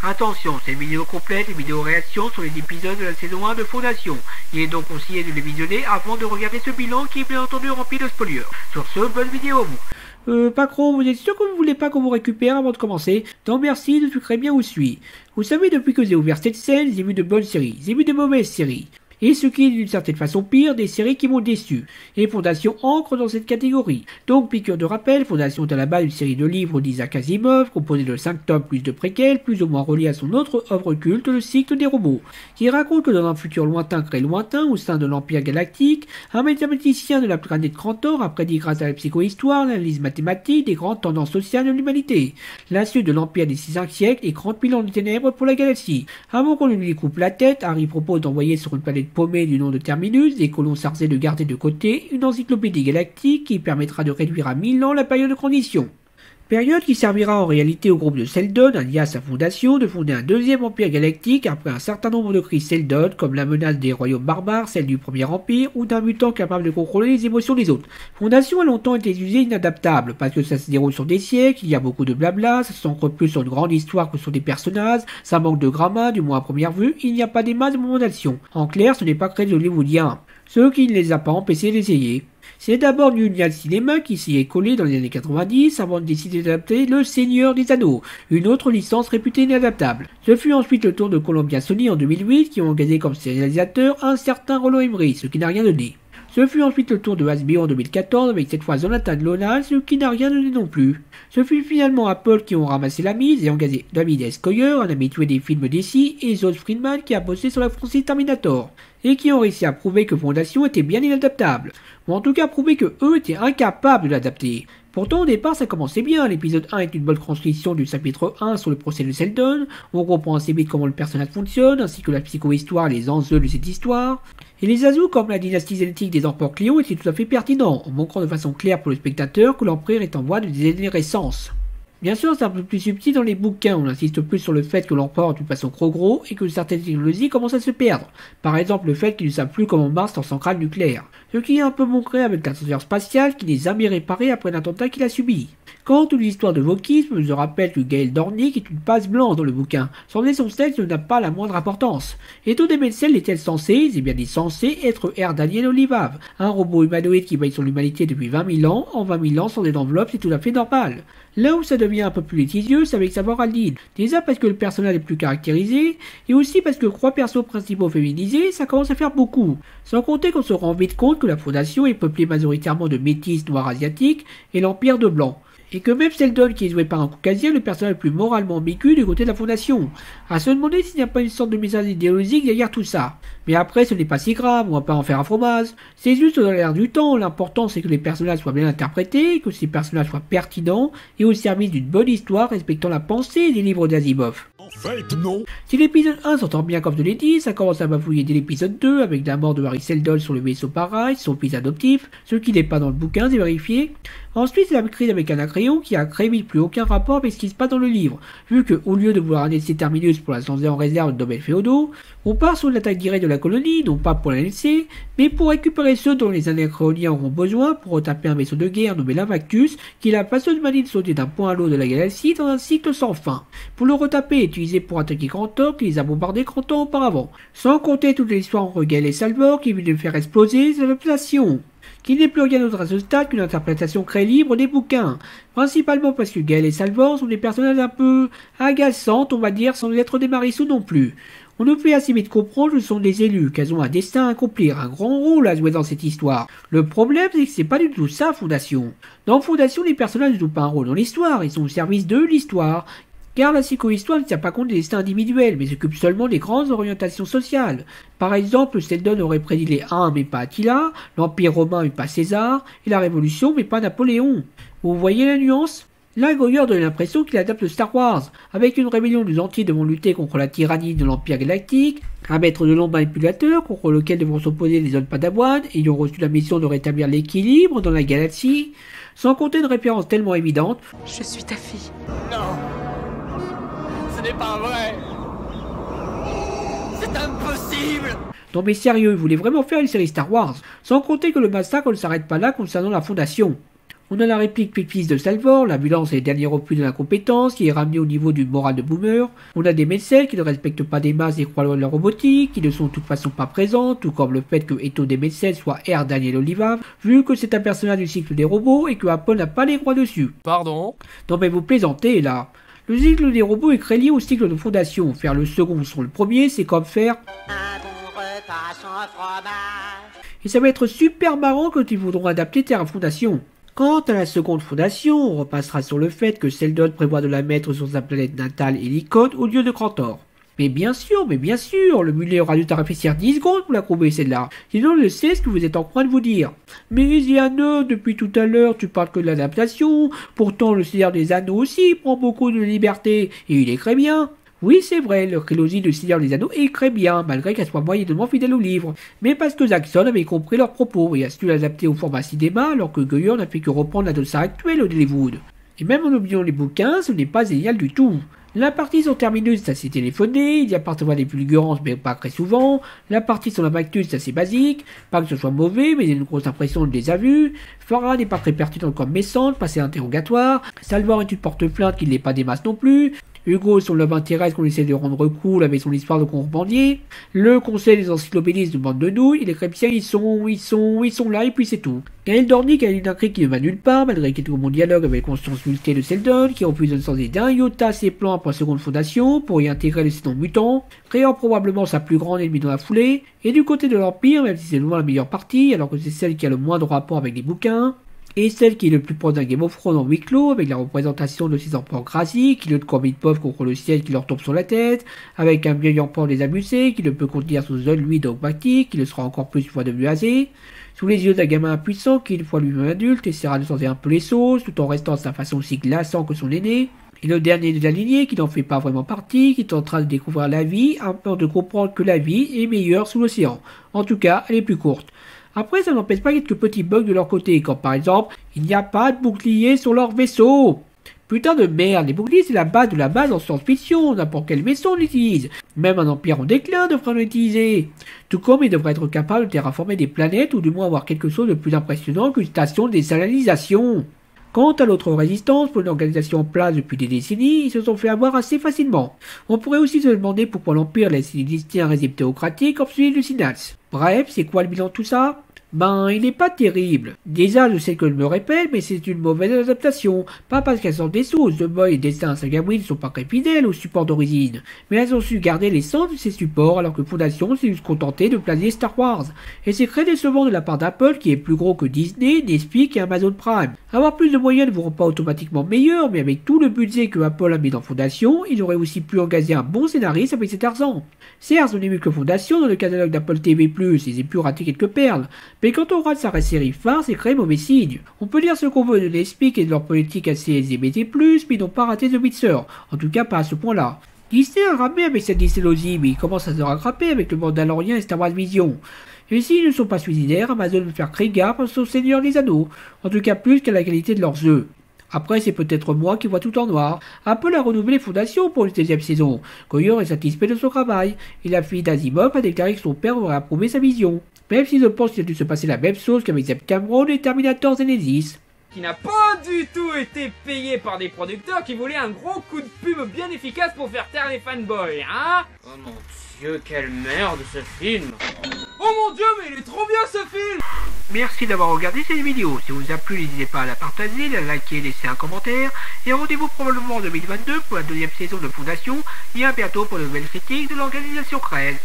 Attention, cette vidéo complète et vidéo réaction sur les épisodes de la saison 1 de Fondation. Il est donc conseillé de les visionner avant de regarder ce bilan qui est bien entendu rempli de spoilers. Sur ce, bonne vidéo à vous. Pacron, vous êtes sûr que vous voulez pas qu'on vous récupère avant de commencer? Non merci, je très bien où je suis. Vous savez, depuis que j'ai ouvert cette scène, j'ai vu de bonnes séries, j'ai vu de mauvaises séries. Et ce qui est d'une certaine façon pire, des séries qui m'ont déçu. Et Fondation entre dans cette catégorie. Donc, piqûre de rappel, Fondation est à la base une série de livres d'Isaac Asimov, composée de 5 tomes plus de préquels, plus ou moins reliés à son autre œuvre culte, le cycle des robots, qui raconte que dans un futur lointain très lointain, au sein de l'Empire Galactique, un mathématicien de la planète Crantor a prédit grâce à la psychohistoire, l'analyse mathématique des grandes tendances sociales de l'humanité. La suite de l'Empire des 6 siècles et 30 000 ans de ténèbres pour la galaxie. Avant qu'on ne lui coupe la tête, Harry propose d'envoyer sur une planète paumé du nom de Terminus, des colons chargés de garder de côté une encyclopédie galactique qui permettra de réduire à 1000 ans la période de transition. Période qui servira en réalité au groupe de Seldon, alias sa fondation, de fonder un deuxième empire galactique après un certain nombre de crises Seldon, comme la menace des royaumes barbares, celle du premier empire, ou d'un mutant capable de contrôler les émotions des autres. Fondation a longtemps été jugée inadaptable, parce que ça se déroule sur des siècles, il y a beaucoup de blabla, ça s'ancre plus sur une grande histoire que sur des personnages, ça manque de grammaire, du moins à première vue, il n'y a pas des masses de moments d'action. En clair, ce n'est pas créé de hollywoodien, ce qui ne les a pas empêchés d'essayer. C'est d'abord Union Cinéma qui s'y est collé dans les années 90 avant de décider d'adapter Le Seigneur des Anneaux, une autre licence réputée inadaptable. Ce fut ensuite le tour de Columbia Sony en 2008 qui ont engagé comme réalisateur un certain Rollo Emery, ce qui n'a rien donné. Ce fut ensuite le tour de HBO en 2014 avec cette fois Jonathan Nolan, ce qui n'a rien donné non plus. Ce fut finalement Apple qui ont ramassé la mise et engagé David S. Goyer, un habitué des films DC, et Josh Friedman qui a bossé sur la franchise Terminator, et qui ont réussi à prouver que Fondation était bien inadaptable, ou en tout cas prouver que eux étaient incapables de l'adapter. Pourtant au départ ça commençait bien, l'épisode 1 est une bonne transcription du chapitre 1 sur le procès de Seldon, on comprend assez vite comment le personnage fonctionne, ainsi que la psychohistoire et les enjeux de cette histoire. Et les ajouts comme la dynastie génétique des empereurs Cléon étaient tout à fait pertinents, en montrant de façon claire pour le spectateur que l'empereur est en voie de dégénérescence. Bien sûr, c'est un peu plus subtil dans les bouquins, on insiste plus sur le fait que l'empereur est de façon trop gros et que certaines technologies commencent à se perdre. Par exemple, le fait qu'il ne savent plus comment marche leur centrale nucléaire. Ce qui est un peu montré avec l'ascenseur spatial qui n'est jamais réparé après l'attentat qu'il a subi. Quant à l'histoire de Vokisme, je rappelle que Gaël Dornick est une passe blanche dans le bouquin. Son sexe n'a pas la moindre importance. Et tout Demetzel est-elle censée, c'est bien dit censé, être Air Daniel Olivav, un robot humanoïde qui veille sur l'humanité depuis 20 000 ans, en 20 000 ans sans des enveloppes, c'est tout à fait normal. Là où ça devient un peu plus litigieux, c'est avec Savoir Aldine. Déjà parce que le personnage est plus caractérisé, et aussi parce que 3 persos principaux féminisés, ça commence à faire beaucoup. Sans compter qu'on se rend vite compte que la Fondation est peuplée majoritairement de métis noirs asiatiques et l'Empire de blanc. Et que même Seldon, qui est joué par un caucasien, le personnage le plus moralement ambigu du côté de la Fondation. À se demander s'il n'y a pas une sorte de message idéologique derrière tout ça. Mais après, ce n'est pas si grave, on va pas en faire un fromage. C'est juste dans l'air du temps, l'important c'est que les personnages soient bien interprétés, que ces personnages soient pertinents, et au service d'une bonne histoire respectant la pensée des livres d'Asimov. En fait, non. Si l'épisode 1 s'entend bien comme je l'ai dit, ça commence à bafouiller dès l'épisode 2 avec la mort de Harry Seldon sur le vaisseau Paradise, son fils adoptif, ce qui n'est pas dans le bouquin, c'est vérifié. Ensuite, c'est la crise avec Anacréon qui a très vite plus aucun rapport avec ce qui se passe dans le livre, vu que au lieu de vouloir annexer Terminus pour la changer en réserve de domaine féodaux, on part sur l'attaque directe de la colonie, non pas pour la laisser, mais pour récupérer ceux dont les Anacréoniens auront besoin pour retaper un vaisseau de guerre nommé l'Invactus, qui est la façon manie de sauter d'un point à l'autre de la galaxie dans un cycle sans fin. Pour le retaper, utilisé pour attaquer Crantor qui les a bombardés 30 ans auparavant. Sans compter toute l'histoire entre Gaël et Salvor qui vient de faire exploser sa population. Qui n'est plus rien d'autre à ce stade qu'une interprétation très libre des bouquins. Principalement parce que Gaël et Salvor sont des personnages un peu agaçantes, on va dire, sans être des Marissous non plus. On nous fait assez vite comprendre que ce sont des élus, qu'elles ont un destin à accomplir, un grand rôle à jouer dans cette histoire. Le problème, c'est que c'est pas du tout ça, Fondation. Dans Fondation, les personnages ne jouent pas un rôle dans l'histoire, ils sont au service de l'histoire. Car la psychohistoire ne tient pas compte des destins individuels, mais s'occupe seulement des grandes orientations sociales. Par exemple, Seldon aurait prédit les Huns mais pas Attila, l'Empire romain mais pas César, et la Révolution mais pas Napoléon. Vous voyez la nuance? Là, Goyer donne l'impression qu'il adapte Star Wars, avec une rébellion des Antilles devant lutter contre la tyrannie de l'Empire galactique, un maître de l'ombre manipulateur contre lequel devront s'opposer les zones Padawan ayant reçu la mission de rétablir l'équilibre dans la galaxie, sans compter une référence tellement évidente. Je suis ta fille. Non. Ce n'est pas vrai. C'est impossible. Non mais sérieux, vous voulez vraiment faire une série Star Wars? Sans compter que le massacre ne s'arrête pas là concernant la Fondation. On a la réplique fictive de Salvor, l'ambulance est le dernier opus de l'incompétence qui est ramené au niveau d'une morale de boomer. On a des médecins qui ne respectent pas des masses et croient loin de la robotique, qui ne sont de toute façon pas présents, tout comme le fait que Eto des médecins soit R. Daniel Oliva, vu que c'est un personnage du cycle des robots et que Apple n'a pas les droits dessus. Pardon? Non mais vous plaisantez là. Le cycle des robots est très lié au cycle de Fondation. Faire le second sur le premier, c'est comme faire un bon repas sans fromage. Et ça va être super marrant quand ils voudront adapter Terra Fondation. Quant à la seconde fondation, on repassera sur le fait que Seldon prévoit de la mettre sur sa planète natale Helicon au lieu de Crantor. Mais bien sûr, le mulet aura dû à réfléchir 10 secondes pour la trouver celle-là. Sinon, je sais ce que vous êtes en train de vous dire. Mais Yann, depuis tout à l'heure, tu parles que de l'adaptation. Pourtant, le Seigneur des Anneaux aussi prend beaucoup de liberté, et il écrit bien. Oui, c'est vrai, le trilogie de Seigneur des Anneaux écrit bien, malgré qu'elle soit moyennement fidèle au livre. Mais parce que Jackson avait compris leurs propos et a su l'adapter au format cinéma, alors que Goyer n'a fait que reprendre la dossier actuelle d'Hollywood. Et même en oubliant les bouquins, ce n'est pas génial du tout. La partie sur Terminus, ça s'est téléphoné, il y a parfois des fulgurances, mais pas très souvent. La partie sur la Mactus, c'est assez basique. Pas que ce soit mauvais, mais il y a une grosse impression de les a vus. Farah n'est pas très pertinente comme méchante, passé interrogatoire. Salvor est une porte-plainte qui ne l'est pas des masses non plus. Hugo, son love intéresse qu'on essaie de rendre cool avec son histoire de contrebandier. Le conseil des encyclopédistes de bande de nouilles, et les chrétiens ils sont là et puis c'est tout. Gaël Dornick a une intrigue qui ne va nulle part, malgré qu'il est au bon dialogue avec Constance Multé de Seldon, qui refuse de ne changer d'un iota ses plans pour la seconde fondation, pour y intégrer les sénons mutants, créant probablement sa plus grande ennemie dans la foulée. Et du côté de l'Empire, même si c'est loin la meilleure partie, alors que c'est celle qui a le moins de rapport avec les bouquins, et celle qui est le plus proche d'un Game of Thrones en huis clos, avec la représentation de ces empereurs Gracie, qui lutte comme une pauvre contre le ciel qui leur tombe sur la tête, avec un vieil empereur désabusé, qui ne peut contenir sous seul lui dogmatique, qui le sera encore plus une fois devenu asé, sous les yeux d'un gamin impuissant qui, une fois lui-même adulte, essaiera de changer un peu les sauces, tout en restant de sa façon aussi glaçant que son aîné, et le dernier de la lignée qui n'en fait pas vraiment partie, qui est en train de découvrir la vie, en peur de comprendre que la vie est meilleure sous l'océan. En tout cas, elle est plus courte. Après, ça n'empêche pas quelques petits bugs de leur côté, comme par exemple, il n'y a pas de bouclier sur leur vaisseau. Putain de merde, les boucliers c'est la base de la base en science-fiction, n'importe quel vaisseau l'utilise. Même un empire en déclin devrait l'utiliser. Tout comme il devrait être capable de terraformer des planètes ou du moins avoir quelque chose de plus impressionnant qu'une station de désalinisation. Quant à l'autre résistance, pour une organisation en place depuis des décennies, ils se sont fait avoir assez facilement. On pourrait aussi se demander pourquoi l'Empire laisse exister un régime théocratique comme celui du Synapse. Bref, c'est quoi le bilan de tout ça ? Ben, il n'est pas terrible. Déjà, je sais que je me répète, mais c'est une mauvaise adaptation. Pas parce qu'elles sont des sources, The Boy et Destin Sagawin ne sont pas très fidèles au support d'origine. Mais elles ont su garder l'essence de ces supports, alors que Fondation s'est juste contenté de placer Star Wars. Et c'est très décevant de la part d'Apple, qui est plus gros que Disney, Netflix et Amazon Prime. Avoir plus de moyens ne vous rend pas automatiquement meilleur, mais avec tout le budget que Apple a mis dans Fondation, il aurait aussi pu engager un bon scénariste avec cet argent. Certes, on n'est mieux que Fondation dans le catalogue d'Apple TV+, ils aient pu rater quelques perles. Mais quand on rate sa série phare, c'est très mauvais signe. On peut dire ce qu'on veut de Nespeak et de leur politique assez LGBT+, mais ils n'ont pas raté The Witcher. En tout cas, pas à ce point-là. Disney a ramé avec cette dystélogie, mais il commence à se rattraper avec le Mandalorian et Star Wars Vision. Et s'ils ne sont pas suicidaires, Amazon veut faire très gaffe au Seigneur des Anneaux. En tout cas, plus qu'à la qualité de leurs jeux. Après, c'est peut-être moi qui vois tout en noir. Apple a renouvelé Fondation pour une 16e saison. Goyer est satisfait de son travail. Et la fille d'Asimov a déclaré que son père aurait approuvé sa vision. Même si je pense qu'il a dû se passer la même chose qu'avec James Cameron et Terminator Genesis. Qui n'a pas du tout été payé par des producteurs qui voulaient un gros coup de pub bien efficace pour faire taire les fanboys, hein? Oh mon dieu, quelle merde ce film! Oh mon dieu, mais il est trop bien ce film! Merci d'avoir regardé cette vidéo. Si vous a plu, n'hésitez pas à la partager, la liker, laisser un commentaire. Et rendez-vous probablement en 2022 pour la 2e saison de Fondation. Et à bientôt pour de nouvelles critiques de l'organisation Krell.